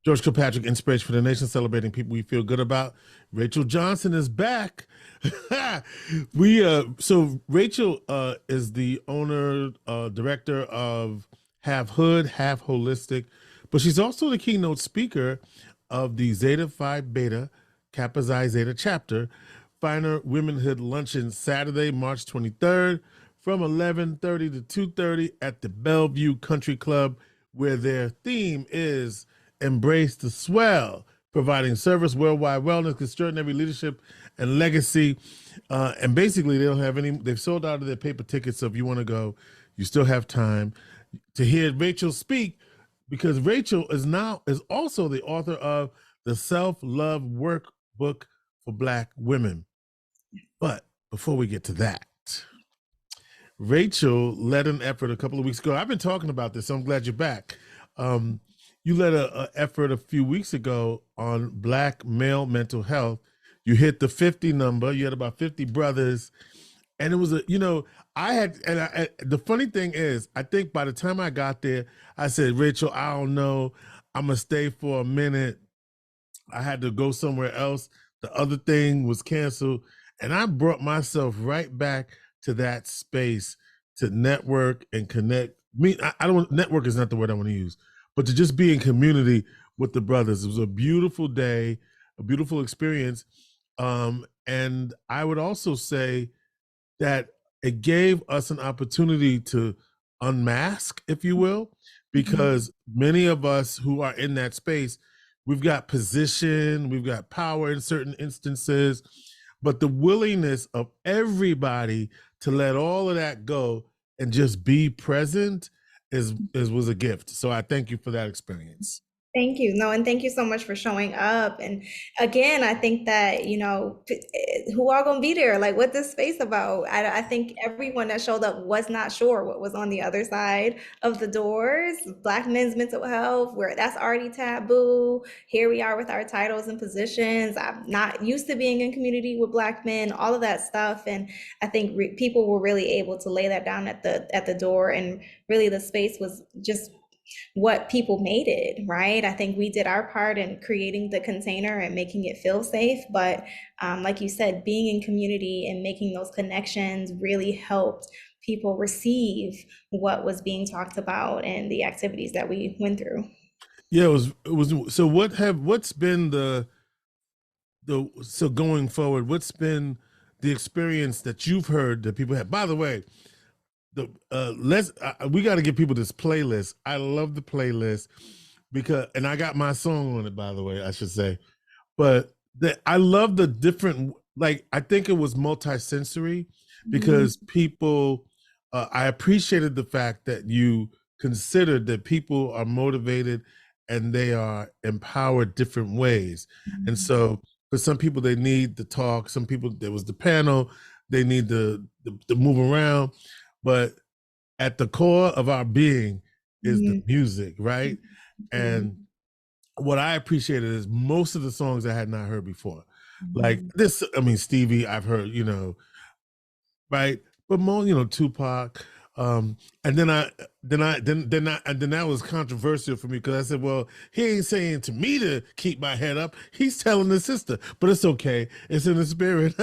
George Kilpatrick, Inspiration for the Nation, celebrating people we feel good about. Rachel Johnson is back. So Rachel is the owner, director of Half Hood, Half Holistic, but she's also the keynote speaker of the Zeta Phi Beta Kappa Xi Zeta chapter Finer Womenhood Luncheon Saturday, March 23rd from 11:30 to 2:30 at the Bellevue Country Club, where their theme is Embrace the Swell, providing service, worldwide wellness, extraordinary leadership, and legacy. And basically, they don't have any, they've sold out of their paper tickets. So if you want to go, you still have time to hear Rachel speak, because Rachel is also the author of the Self-Love Workbook for Black women. But before we get to that, Rachel led an effort a couple of weeks ago. I've been talking about this, so I'm glad you're back. You led an effort a few weeks ago on Black male mental health. You hit the 50 number. You had about 50 brothers. And it was the funny thing is, I think by the time I got there, I said, Rachel, I don't know. I'm going to stay for a minute. I had to go somewhere else. The other thing was canceled. And I brought myself right back to that space to network and connect. Network is not the word I want to use, but to just be in community with the brothers. It was a beautiful day, a beautiful experience. And I would also say that it gave us an opportunity to unmask, if you will, because many of us who are in that space, we've got position, we've got power in certain instances, but the willingness of everybody to let all of that go and just be present was a gift. So I thank you for that experience. Thank you. No, and thank you so much for showing up. And again, I think that, who are going to be there? Like, what this space about? I think everyone that showed up was not sure what was on the other side of the doors. Black men's mental health, where that's already taboo. Here we are with our titles and positions. I'm not used to being in community with Black men, all of that stuff. And I think people were really able to lay that down at the door. And really the space was just what people made it, right? I think we did our part in creating the container and making it feel safe. But like you said, being in community and making those connections really helped people receive what was being talked about and the activities that we went through. Yeah, it was. So what's been so going forward, what's been the experience that you've heard that people have? By the way, we got to give people this playlist. I love the playlist and I got my song on it, by the way, I should say. But I love the different, I think it was multi-sensory because people, I appreciated the fact that you considered that people are motivated and they are empowered different ways. And so for some people, they need the talk. Some people, there was the panel, they need the move around. But at the core of our being is the music, right? And what I appreciated is most of the songs I had not heard before. Like this, Stevie, I've heard, right? But more, Tupac. And then that was controversial for me because I said, well, he ain't saying to me to keep my head up. He's telling his sister, but it's okay. It's in the spirit.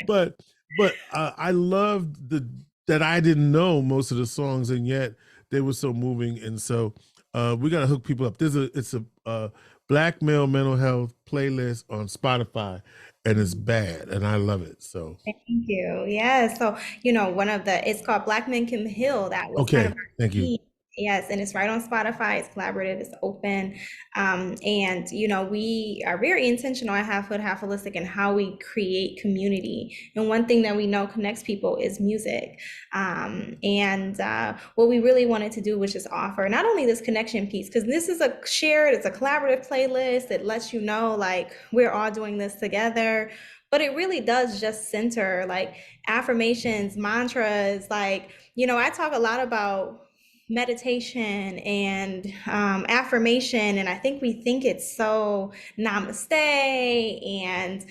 But I loved that I didn't know most of the songs, and yet they were so moving. And so we got to hook people up. It's a Black male mental health playlist on Spotify, and it's bad, and I love it. So thank you. Yeah. So, it's called Black Men Can Heal. That was kind of okay, our thank you. key. Yes, and it's right on Spotify. It's collaborative, it's open. And we are very intentional at Half Hood, Half Holistic in how we create community. And one thing that we know connects people is music. And what we really wanted to do was just offer not only this connection piece, because this is it's a collaborative playlist that lets you know, like, we're all doing this together. But it really does just center like affirmations, mantras. Like, I talk a lot about meditation and affirmation, and I think we think it's so namaste, and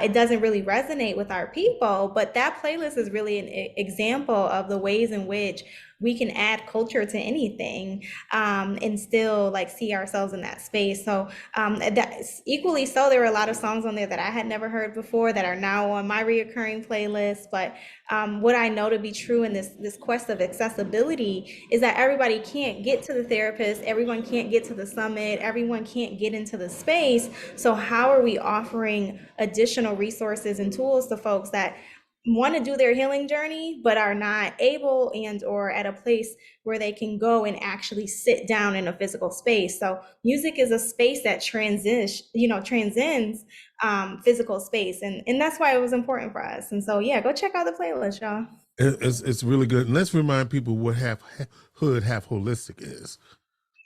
it doesn't really resonate with our people. But that playlist is really an example of the ways in which we can add culture to anything, and still like see ourselves in that space. So that's equally so. There were a lot of songs on there that I had never heard before that are now on my reoccurring playlist. But what I know to be true in this quest of accessibility is that everybody can't get to the therapist, everyone can't get to the summit, everyone can't get into the space. So how are we offering additional resources and tools to folks that want to do their healing journey but are not able and or at a place where they can go and actually sit down in a physical space? So music is a space that transcends physical space, and that's why it was important for us. And so yeah, go check out the playlist, y'all. It's really good. And let's remind people what half hood, half holistic is.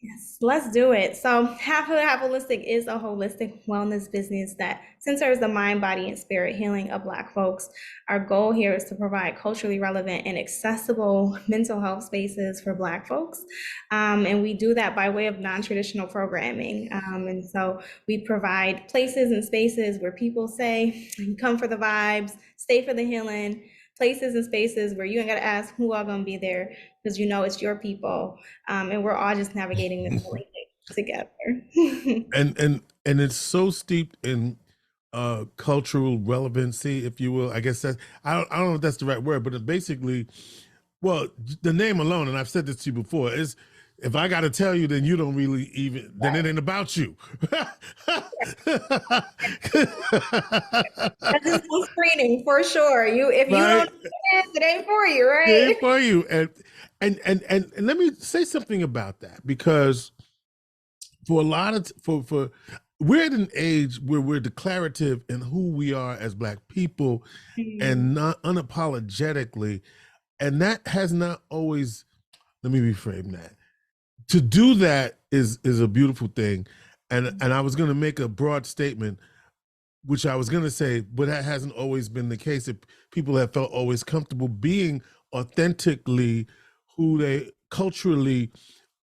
Yes, let's do it. So, Half Hood, Half Holistic is a holistic wellness business that centers the mind, body, and spirit healing of Black folks. Our goal here is to provide culturally relevant and accessible mental health spaces for Black folks. And we do that by way of non-traditional programming. And so we provide places and spaces where people say, come for the vibes, stay for the healing, places and spaces where you ain't got to ask who are going to be there because you know it's your people, and we're all just navigating this together. and it's so steeped in cultural relevancy, if you will. I guess that's I don't know if that's the right word, but it basically, well, the name alone, and I've said this to you before, is if I got to tell you, then you don't really even, then it ain't about you. That's just some screening for sure. If you Right? don't understand, it ain't for you, It right? ain't for you. And let me say something about that, because for a lot of for we're at an age where we're declarative in who we are as Black people, and not unapologetically, and that has not always, let me reframe that. To do that is a beautiful thing. And I was going to make a broad statement, which I was going to say, but that hasn't always been the case. If people have felt always comfortable being authentically who they culturally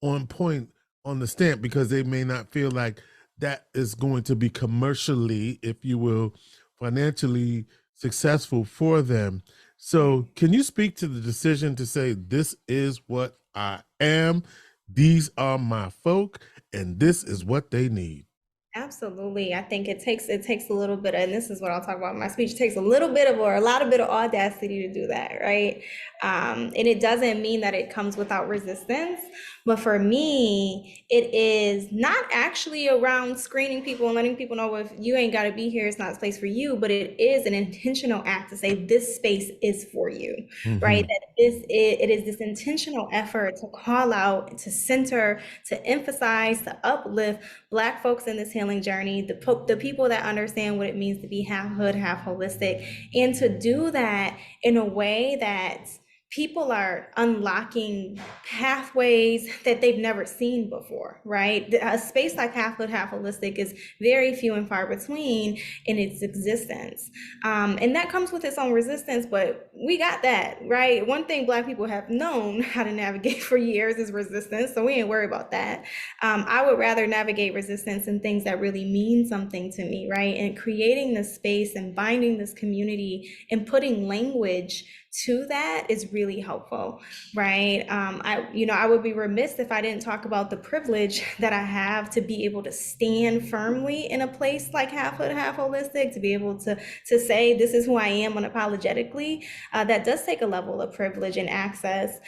on point on the stamp, because they may not feel like that is going to be commercially, if you will, financially successful for them. So can you speak to the decision to say, this is what I am, these are my folk, and this is what they need? Absolutely. I think it takes a little bit of, and this is what I'll talk about in my speech, it takes a little bit of, or a lot of bit of audacity to do that, right? And it doesn't mean that it comes without resistance, but for me, it is not actually around screening people and letting people know, if you ain't got to be here, it's not a space for you, but it is an intentional act to say this space is for you, right? That it is this intentional effort to call out, to center, to emphasize, to uplift Black folks in this healing journey, the people that understand what it means to be half hood, half holistic, and to do that in a way that people are unlocking pathways that they've never seen before, right? A space like Half Hood, Half Holistic is very few and far between in its existence. And that comes with its own resistance, but we got that, right? One thing Black people have known how to navigate for years is resistance, so we ain't worried about that. I would rather navigate resistance in things that really mean something to me, right? And creating this space and binding this community and putting language to that is really helpful, right? I would be remiss if I didn't talk about the privilege that I have to be able to stand firmly in a place like Half Hood, Half Holistic, to be able to say this is who I am unapologetically. That does take a level of privilege and access,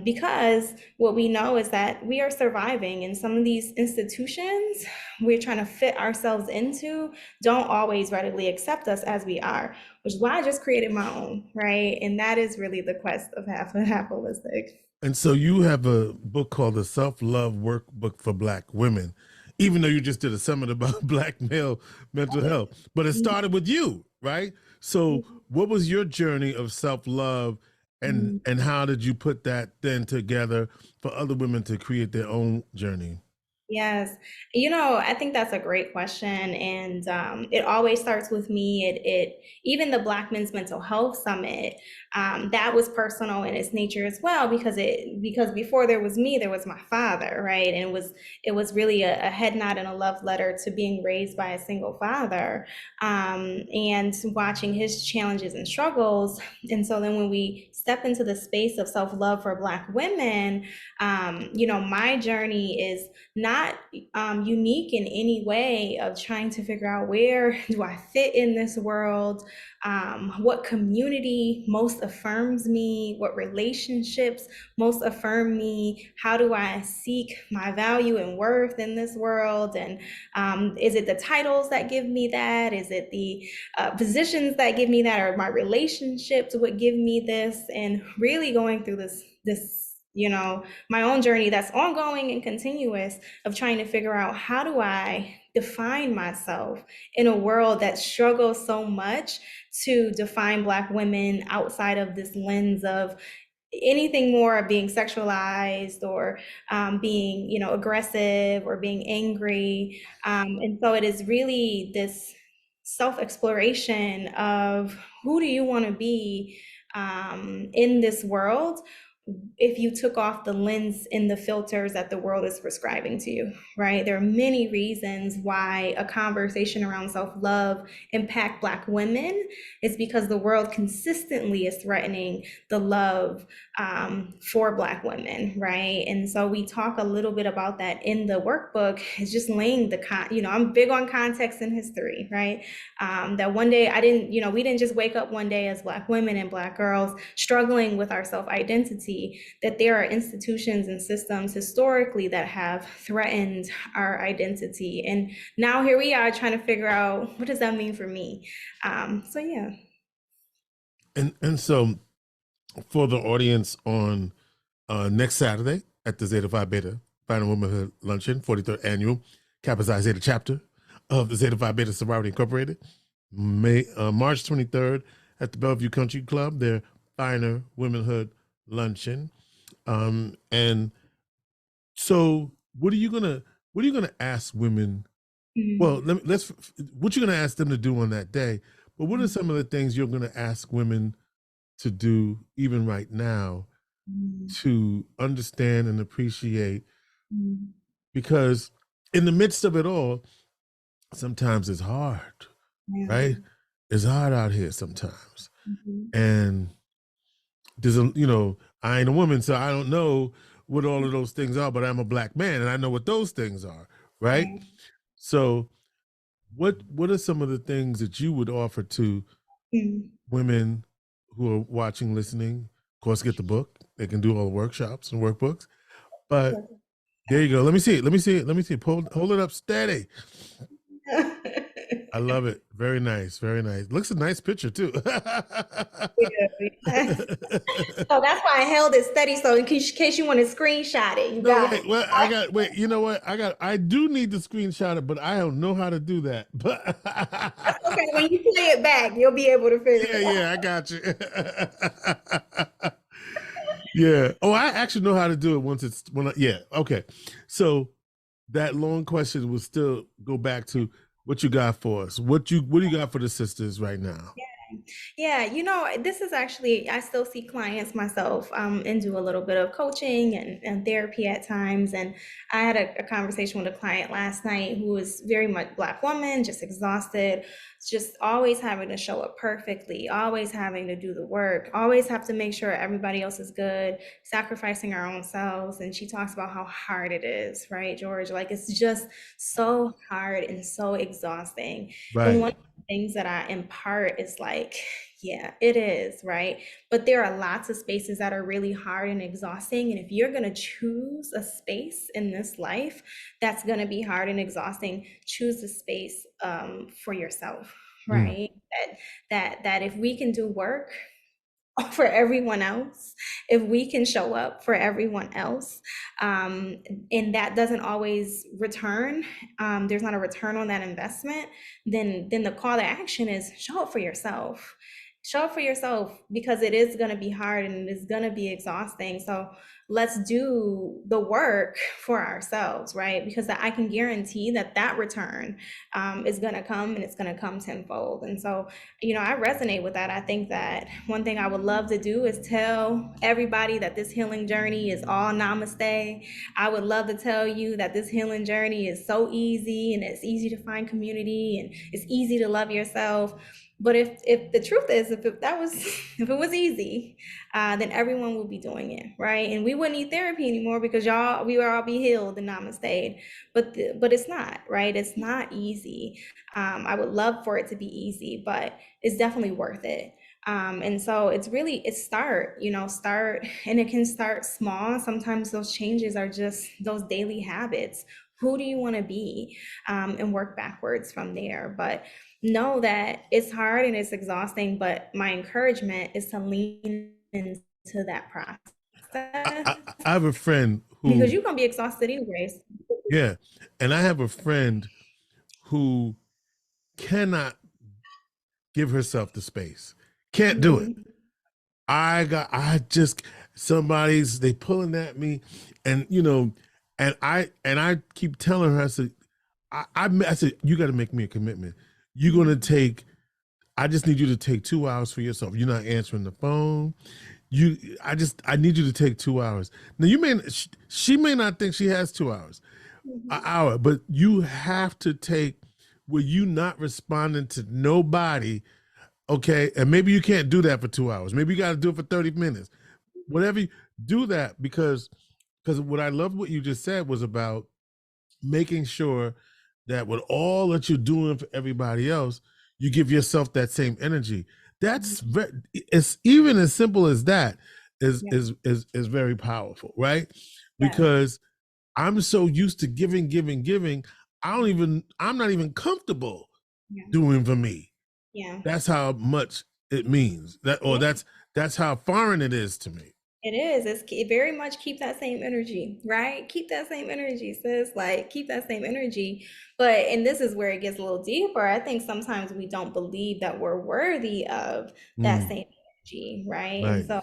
because what we know is that we are surviving, and some of these institutions we're trying to fit ourselves into don't always readily accept us as we are, which is why I just created my own, right? And that is really the quest of Half Holistic. And so you have a book called The Self-Love Workbook for Black Women, even though you just did a summit about Black male mental health. But it started with you, right? So what was your journey of self-love, and how did you put that then together for other women to create their own journey? Yes. I think that's a great question. And it always starts with me. Even the Black Men's Mental Health Summit, that was personal in its nature as well, because before there was me, there was my father, right? And it was really a head nod and a love letter to being raised by a single father, and watching his challenges and struggles. And so then when we step into the space of self-love for Black women, my journey is not unique in any way of trying to figure out where do I fit in this world, what community most affirms me, what relationships most affirm me, how do I seek my value and worth in this world, and is it the titles that give me that? Is it the positions that give me that, or my relationships what give me this? And really going through this, my own journey that's ongoing and continuous of trying to figure out how do I define myself in a world that struggles so much to define Black women outside of this lens of anything more of being sexualized, or being, aggressive, or being angry. And so it is really this self-exploration of who do you want to be in this world, if you took off the lens and the filters that the world is prescribing to you, right? There are many reasons why a conversation around self-love impact Black women. Is because the world consistently is threatening the love for Black women, right? And so we talk a little bit about that in the workbook. It's just laying I'm big on context and history, right? That one day we didn't just wake up one day as Black women and Black girls struggling with our self-identity, that there are institutions and systems historically that have threatened our identity. And now here we are trying to figure out, what does that mean for me? So yeah. And so for the audience on next Saturday at the Zeta Phi Beta Final Womanhood Luncheon, 43rd Annual Kappa Psi Zeta Chapter of the Zeta Phi Beta Sorority Incorporated, March 23rd at the Bellevue Country Club, their Finer Womanhood Luncheon. And so what are you gonna ask women? Well, what you're gonna ask them to do on that day, but what are some of the things you're gonna ask women to do even right now to understand and appreciate? Because in the midst of it all, sometimes it's hard, right? It's hard out here sometimes. And there's I ain't a woman, so I don't know what all of those things are, but I'm a Black man and I know what those things are, right? So what are some of the things that you would offer to women who are watching, listening? Of course, get the book. They can do all the workshops and workbooks. But there you go. Let me see it. Hold it up steady. I love it. Very nice. Very nice. Looks a nice picture too. So that's why I held it steady. So in case you want to screenshot it, you got it. Well, you know what? I do need to screenshot it, but I don't know how to do that. But okay, when you play it back, you'll be able to figure it out. Yeah, I got you. Yeah. Oh, I actually know how to do it yeah. Okay. So that long question will still go back to what you got for us. What do you got for the sisters right now? Yeah, this is actually, I still see clients myself, and do a little bit of coaching and therapy at times. And I had a conversation with a client last night who was very much Black woman, just exhausted, just always having to show up perfectly, always having to do the work, always have to make sure everybody else is good, sacrificing our own selves. And she talks about how hard it is, right, George? Like, it's just so hard and so exhausting. And Right. one things that I impart is like, yeah, it is, right? But there are lots of spaces that are really hard and exhausting. And if you're going to choose a space in this life that's going to be hard and exhausting, choose a space for yourself, right? That if we can do work for everyone else, if we can show up for everyone else, and that doesn't always return, there's not a return on that investment, then the call to action is show up for yourself. show up for yourself, because it is going to be hard and it is going to be exhausting. So let's do the work for ourselves, right? Because I can guarantee that that return is going to come, and it's going to come tenfold. And so, I resonate with that. I think that one thing I would love to do is tell everybody that this healing journey is all namaste. I would love to tell you that this healing journey is so easy, and it's easy to find community, and it's easy to love yourself. But if the truth is, if if it was easy, then everyone would be doing it, right? And we wouldn't need therapy anymore, because we would all be healed and namaste. But it's not, right? It's not easy. I would love for it to be easy, but it's definitely worth it. And so it's start, and it can start small. Sometimes those changes are just those daily habits. Who do you want to be? And work backwards from there. But know that it's hard and it's exhausting, but my encouragement is to lean into that process, I have a friend because who, you're gonna be exhausted anyways. yeah, and I have a friend who cannot give herself the space, can't do it. Mhm. I just, they pulling at me, and I keep telling her, I said, I said, you got to make me a commitment. You're gonna take. I just need you to take 2 hours for yourself. You're not answering the phone. I need you to take 2 hours. Now she may not think she has 2 hours, an Mhm. hour, but you have to take where you not responding to nobody. Okay, and maybe you can't do that for 2 hours. Maybe you got to do it for 30 minutes. Whatever, do that, because what I love what you just said was about making sure that with all that you're doing for everybody else, you give yourself that same energy. That's it's even as simple as that Yeah. is very powerful, right? Yes. Because I'm so used to giving, giving, giving. I'm not even comfortable Yeah. doing for me. Yeah. That's how much it means. Yeah. That's how foreign it is to me. It is. Very much keep that same energy, right? Keep that same energy, sis. Like, keep that same energy. And this is where it gets a little deeper. I think sometimes we don't believe that we're worthy of that Mm, same energy, right? And right. so,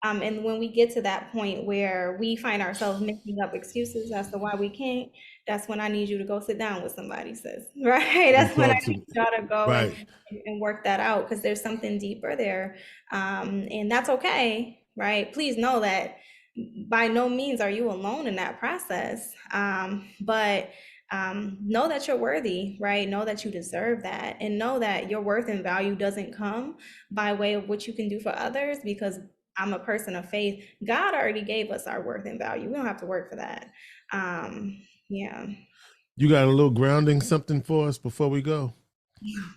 and when we get to that point where we find ourselves making up excuses as to why we can't, that's when I need you to go sit down with somebody, sis. Right? And That's when I talk to need me. y'all to go Right. and work that out, because there's something deeper there. And that's okay, right? Please know that by no means are you alone in that process. But know that you're worthy, right? Know that you deserve that, and know that your worth and value doesn't come by way of what you can do for others, because I'm a person of faith. God already gave us our worth and value. We don't have to work for that. Yeah. You got a little grounding something for us before we go?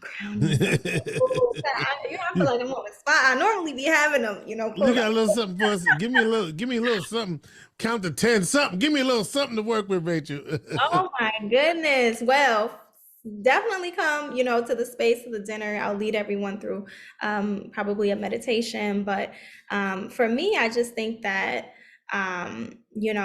Grounding something. Ooh, I feel you, like I'm on the spot. I normally be having them, you pulled got up. a little something for us? Give me a little something. Count to 10, something. Give me a little something to work with, Rachel. Oh my goodness. Well, definitely come, to the space of the dinner. I'll lead everyone through probably a meditation. But for me, I just think that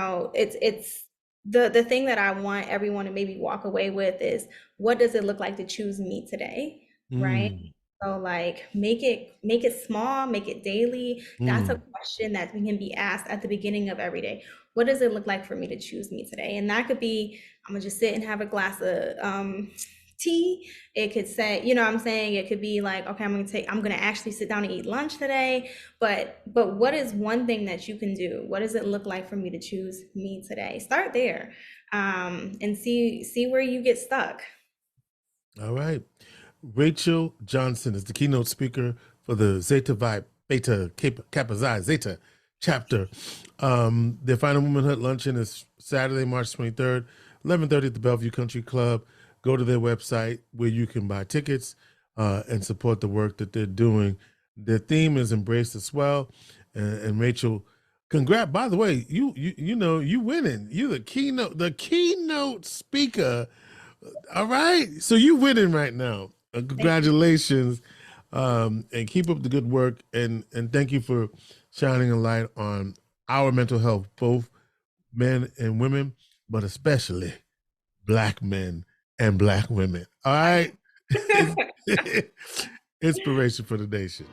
it's the thing that I want everyone to maybe walk away with is, what does it look like to choose me today? Right? Mm, So, like, make it small, make it daily. That's a mm. question that we can be asked at the beginning of every day. What does it look like for me to choose me today? And that could be, I'm gonna just sit and have a glass of tea. It could say, what I'm saying, it could be like, okay, I'm gonna actually sit down and eat lunch today. But what is one thing that you can do? What does it look like for me to choose me today? Start there, and see where you get stuck. All right. Rachel Johnson is the keynote speaker for the Zeta Vibe Beta Kappa Xi Zeta chapter. Their Final Womanhood Luncheon is Saturday, March 23rd, 11:30 at the Bellevue Country Club. Go to their website where you can buy tickets and support the work that they're doing. Their theme is Embrace the Swell. And Rachel, congrats. By the way, you winning. You the keynote speaker. All right. So you winning right now. Thank you. Congratulations. And keep up the good work, and thank you for shining a light on our mental health, both men and women, but especially Black men and Black women. All right. Inspiration for the nation.